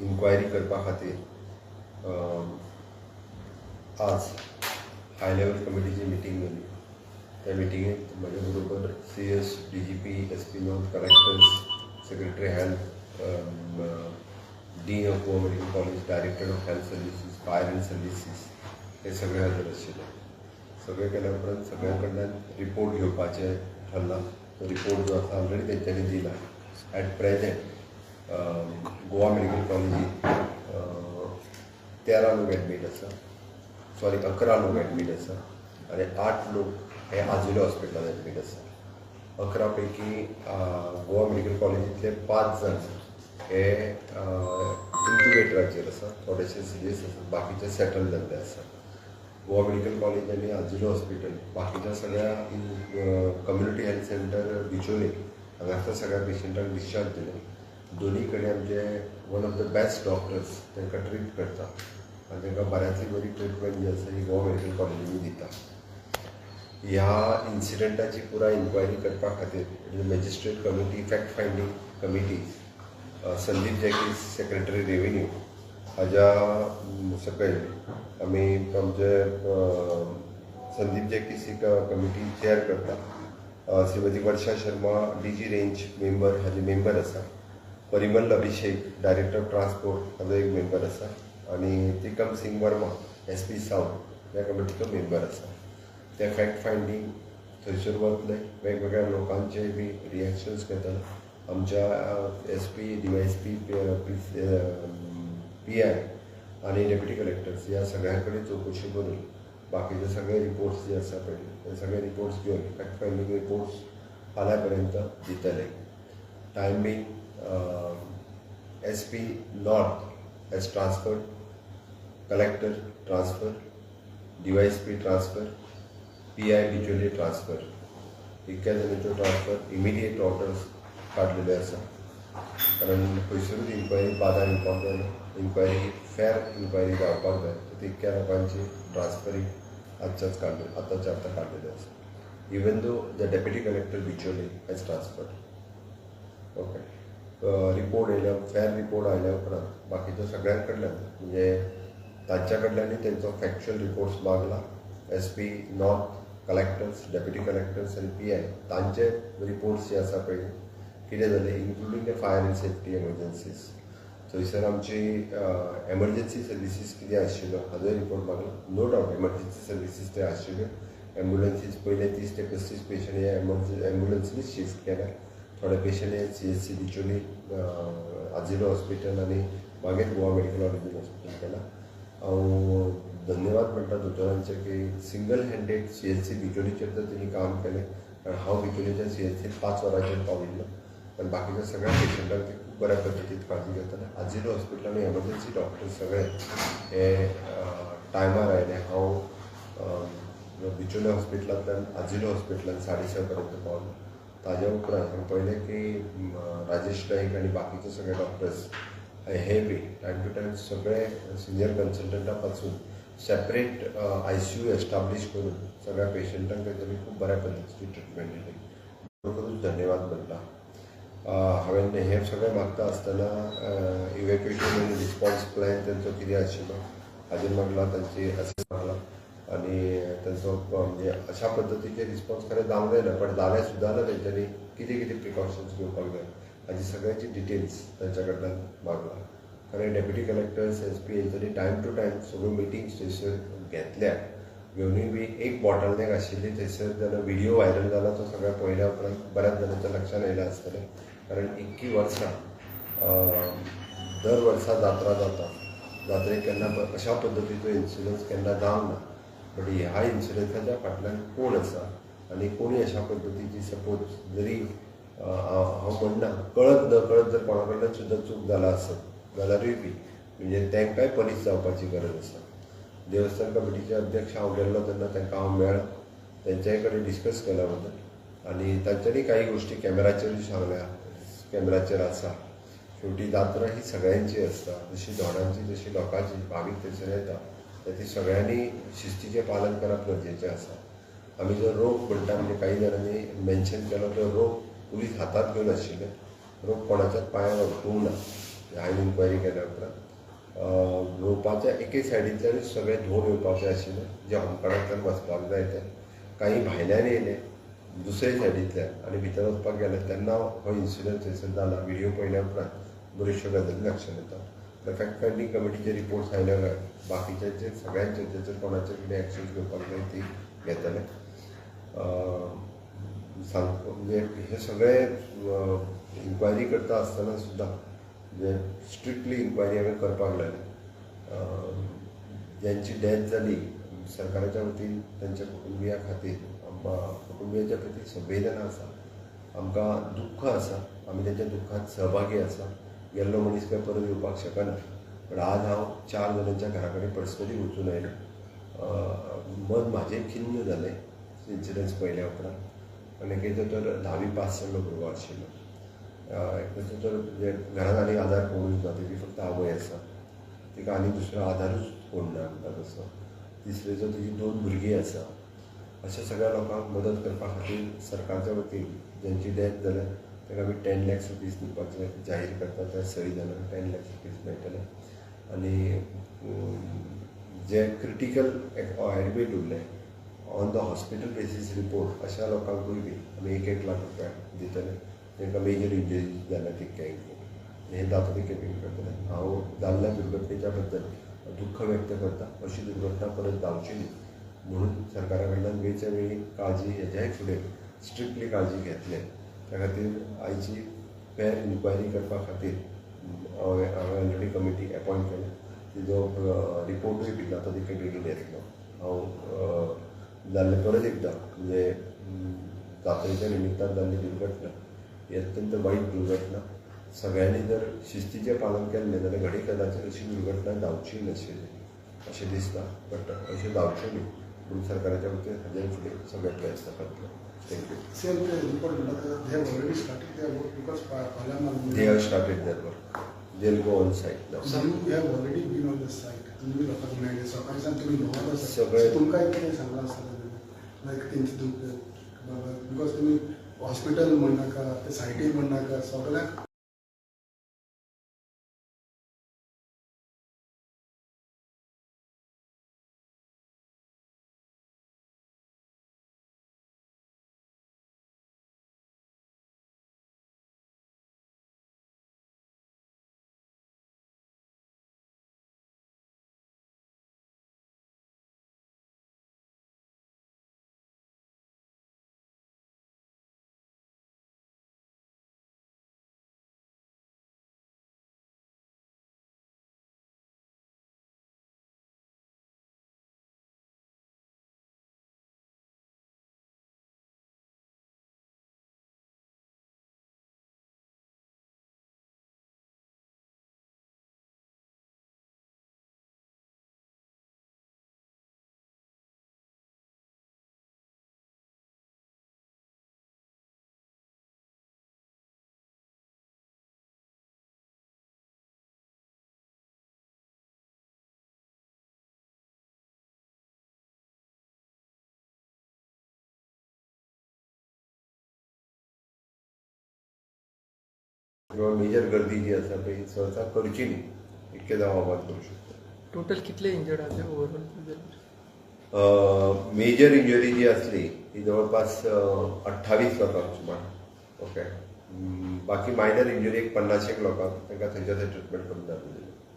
Inquiry करपा खातीर आज हाय लेवल कमिटीची मिटींग जाली. त्या मिटिंगेंत म्हजे बरोबर CS, DGP, SP north, collectors, secretary health, dean of Goa medical college, director of health services, fire and services हे सगळे हजर आशिल्ले. सगळे केल्या उपरांत सगळ्यां कडल्यान रिपोर्ट घेवपाचें ठरलां. तो रिपोर्ट जो आसा ऑलरेडी तेंच्यांनी दिला. ॲट प्रेजेंट गोवा मेडिकल कॉलेजींत 13 लोक एडमीट आसा, 11 लोक एडमीट आसा आनी 8 लोक हे आजिलो हॉस्पिटलांत एडमीट आसा. 11 पैकी गोवा मेडिकल कॉलेजींतले 5 जाण हे इंक्युबेटराचेर आसा, थोडेशे सिरियस आसात, बाकीचे सेटल जाल्ले आसा. गोवा मेडिकल कॉलेज आनी आजिलो हॉस्पिटल बाकीच्या सगळ्या कम्युनिटी हेल्थ सेंटर बिचोले हांगासर सगळ्या पेशंटांक डिस्चार्ज दिले. दोनी कडेन आमचे one of the best doctors तांकां ट्रीट करता आनी तांकां बऱ्यांतली बरी ट्रिटमेंट जी आसा ही गोवा मेडिकल कॉलेजींनी दिता. ह्या इन्सिडंटाची पुराय इन्क्वायरी करपा खातीर magistrate committee, fact finding committee, Sandeep Jacques secretary revenue हाज्या सकयल आमी आमचे संदीप जॅकीस ही कमिटी चेअर करता. श्रीमती वर्षा शर्मा DG रेंज मेंबर हाजे मेंबर आसा. परिमल अभिषेक डायरेक्टर ऑफ ट्रान्सपोर्ट हाजो एक मेंबर आसा आनी तिकम सिंग वर्मा SP साउथ ह्या कमिटीचो मेंबर आसा. ते फॅक्ट फायंडींग थंयसर वतले, वेगवेगळ्या लोकांचे बी रिएक्शन्स घेतले. आमच्या SP, DYSP, PI आनी डेप्युटी कलेक्टर्स ह्या सगळ्यां कडेन चवकशी करून बाकीचे सगळे रिपोर्ट्स जे आसा पळय ते सगळे रिपोर्ट्स घेवन फॅक्ट फायंडींग रिपोर्ट्स फाल्यां पर्यंत दितले. Time being SP north as transfer, collector transfer, DYSP transfer, PI Bicholim transfer, इतक्या जणांचो ट्रान्सफर इमिडिएट ऑर्डर्स काडलेले आसा. कारण खंयसरूच इन्क्वायरी बादा येवपाक जायना, इन्क्वायरी फेर इन्क्वायरी जावपाक जाय. तितक्या लोकांची ट्रान्सफरी आतांच्या आतां काडलेली आसा. Even though the deputy collector Bicholim as transfer. Okay, report येयल्या, फेर रिपोर्ट आयल्या उपरांत बाकीच्या सगळ्यां कडल्यान म्हणजे तांच्या कडल्यानूय तेंचो फॅक्च्युअल रिपोर्ट्स मागला. SP north, collectors, deputy collectors आनी PI तांचे रिपोर्ट्स जे आसा पळय कितें जालें, including the fire and safety emergencies. थंयसर आमची एमर्जन्सी सर्विसीस कितें आशिल्लो हाजोय रिपोर्ट मागला. नो डावट एमर्जन्सी सर्विसीस ते आशिल्ल्यो. एम्ब्युलन्सीस पयले 30 ते 35 पेशंट हे एम्ब्युलन्सीनीच शिफ्ट केल्या. थोडे पेशंट हे CSC बिचोली आजिलो हॉस्पिटल आनी मागीर गोवा मेडिकल कॉलेजीन हॉस्पिटल केला. हांव धन्यवाद म्हणटा दोतोरांचे की सिंगल हँडेड CSC बिचोलीचेर तर तेणी काम केलें. कारण हांव बिचोलीच्या CSCत 5 वरांचेर पाविल्लो आनी बाकीच्या सगळ्या पेशंटांक ते खूब बऱ्या पद्दतीन काळजी घेताले. आजिलो हॉस्पिटलांनी एमर्जन्सी डॉक्टर सगळे हे टायमार आयले. हांव बिचोले हॉस्पिटलांतल्यान आजिलो हॉस्पिटलांत 6:30 पर्यंत पावलो. ताज्या उपरांत हांवें पळयलें की राजेश नाईक आनी बाकीचे सगळे डॉक्टर्स हे बी टायम टू टायम सगळे सिनियर कन्सल्टंटा पासून सेपरेट ICU एस्टाब्लीश करून सगळ्या पेशंटांक तेंच्यांनी खूब बऱ्या पद्दतीची ट्रिटमेंट दिली. खरोखरूच धन्यवाद म्हणटा. हांवें हें सगळें मागता आसतना इवॅक्युएशन आनी रिस्पॉन्स प्लॅन तेंचो कितें आशिल्लो हाजेर मागला, तांची असेस मागला आनी तेंचो म्हणजे अशा पद्दतीचे रिस्पॉन्स खरें जावंक जायना, पण जालें सुद्दां तेंच्यांनी कितें कितें प्रिकॉशन्स घेवपाक जाय हाजी सगळ्याची डिटेल्स तेंच्या कडल्यान मागला. खरें डेप्युटी कलेक्टर्स, SP हेंच्यांनी टायम टू टायम सगळ्यो मिटिंग्स थंयसर घेतल्या. घेवनूय बी एक बॉटलनेक आशिल्ली थंयसर जाल्यार व्हिडिओ व्हायरल जाला तो सगळ्या पळयल्या उपरांत बऱ्याच जाणांच्या लक्षान येयलें आसतलें. कारण 21 वर्सां दर वर्सा जात्रा जाता, जात्रेक केन्ना अशा पद्दतीचो इन्सिडन्स केन्ना जावंक ना. बट ह्या इन्सिडन्साच्या फाटल्यान कोण आसा आनी कोणी अशा पद्दतीची सपोज जरी हांव म्हणना कळत नकळत जर कोणा कडल्यान सुद्दां चूक जाला आसत जाल्यारूय बी म्हणजे तांकांय पनीश जावपाची गरज आसा. देवस्थान कमिटीचे अध्यक्ष हांव गेल्लो तेन्ना तांकां हांव मेळ्ळो, तेंच्याय कडेन डिस्कस केल्या बद्दल आनी तांच्यांनी काही गोश्टी कॅमेराचेरूय सांगल्या. कॅमेराचेर आसा. शेवटी जात्रा ही सगळ्यांची आसता, जशी झाडांची जशी लोकांची. भावीक थंयसर येता ती सगळ्यांनी शिस्तीचें पालन करप गरजेचें आसा. आमी जो रोग म्हणटा म्हणजे काही जाणांनी मेन्शन केलो तो रोग पुलीस हातांत घेवन आशिल्ले. रोग कोणाच्याच पांयार अडकूंक ना. हांवें इन्क्वायरी केल्या उपरांत रोवपाच्या एके सायडींतल्यान सगळे धोड येवपाचे आशिल्ले जे होमकारांतल्यान वचपाक जाय ते काही भायल्यान येयले दुसरे सायडींतल्यान आनी भितर वचपाक गेले तेन्ना हो इन्सिडंट थंयसर जाला व्हिडियो पळयल्या उपरांत बऱ्योचश्यो गजाली लक्षांत येता द फॅक्ट फायंडींग कमिटीचे रिपोर्ट्स आयल्या बाकीच्यांचे सगळ्यांचे जेचेर कोणाचेर कितें एक्शन घेवपाक जाय ती घेतले सांगतो म्हणजे हे सगळे इन्क्वायरी करता आसतना सुद्दां म्हणजे स्ट्रिक्टली इन्क्वायरी हांवें करपाक लायली ज्यांची डेथ जाली सरकाराच्या वतीन त्यांच्या कुटुंबिया खातीर कुटुंबियाच्या प्रती संवेदना आसा आमकां दुख्ख आसा आमी तेंच्या दुख्खांत सहभागी आसा गेल्लो मनीस काय परत येवपाक शकना पण आज हांव 4 जाणांच्या घरा कडेन पर्सनली वचून आयलो मन म्हाजें खिन्न जालें इन्सिडंट्स पळयल्या उपरांत आनी एकेचो तर 10वी पास जाल्लो भुरगो आशिल्लो एकेचो तर म्हणजे घरांत आनी आदार कोणूच ना तेजी फक्त आवय आसा तिका आनी दुसरो आदारूच कोण ना म्हणटा तसो तिसरेचो तिजी 2 भुरगीं आसा अशा सगळ्या लोकांक मदत करपा खातीर सरकारच्या वतीन ज्यांची डेथ जाल्या ताका आमी 10 lakhs रुपीज दिवपाचें जाहीर करता त्या 6 जाणांक 10 lakhs रुपीज मेळटले आनी जे क्रिटिकल एडमीट उरले on the hospital basis report अशा लोकांकूय बी आमी 1 लाख रुपया दितले तांकां मेजर इंजरीज जाल्या तितक्यांक हे जाता तितकें पे करतले हांव जाल्ल्या दुर्घटनेच्या बद्दल दुख्ख व्यक्त करता अशी दुर्घटना परत जावची न्ही म्हणून सरकारा कडल्यान वेळच्या वेळी काळजी हेज्याय फुडें स्ट्रिक्टली काळजी घेतले त्या खातीर आयची फेर इन्क्वायरी करपा खातीर हांवें ऑलरेडी कमिटी अपॉयंट केल्या तिजो रिपोर्टूय दिला तो तितके बेगीन येतलो हांव जाल्ले परत एकदां म्हणजे जात्रेच्या निमित्तान जाल्ली दुर्घटना ही अत्यंत वायट दुर्घटना सगळ्यांनी जर शिस्तीचें पालन केल्लें जाल्यार घडी कदाचित अशी दुर्घटना जावची नाशिल्ली अशें दिसता बट अशें जावचें न्ही म्हणून सरकाराच्या वतीन हाजे फुडें सगळे प्रयत्न करतले thank you They have started their work. They'll go on site now. Some you have already been on the site. तुम्ही लोकांना नाही सकाळच्यान तुम्ही लोकांना सगळे तुमकां कितें सांगला आसतलें लायक तेंची दुख बिकॉज तुम्ही हॉस्पिटल म्हणनाका ते सायटीर म्हणनाका सगळ्यांक किंवा मेजर गर्दी जी आसा पळय सहसा करची न्ही इतके हांव आवाज करूं शकता टोटल कितले इंजर्ड आसले ओवरऑल मेजर इंजरी जी असली ती जवळपास 28 लोकांक सुमार ओके बाकी मायनर इंजरी एक 50 लोकांक तांकां थंयच्या थंय ट्रिटमेंट करून जातली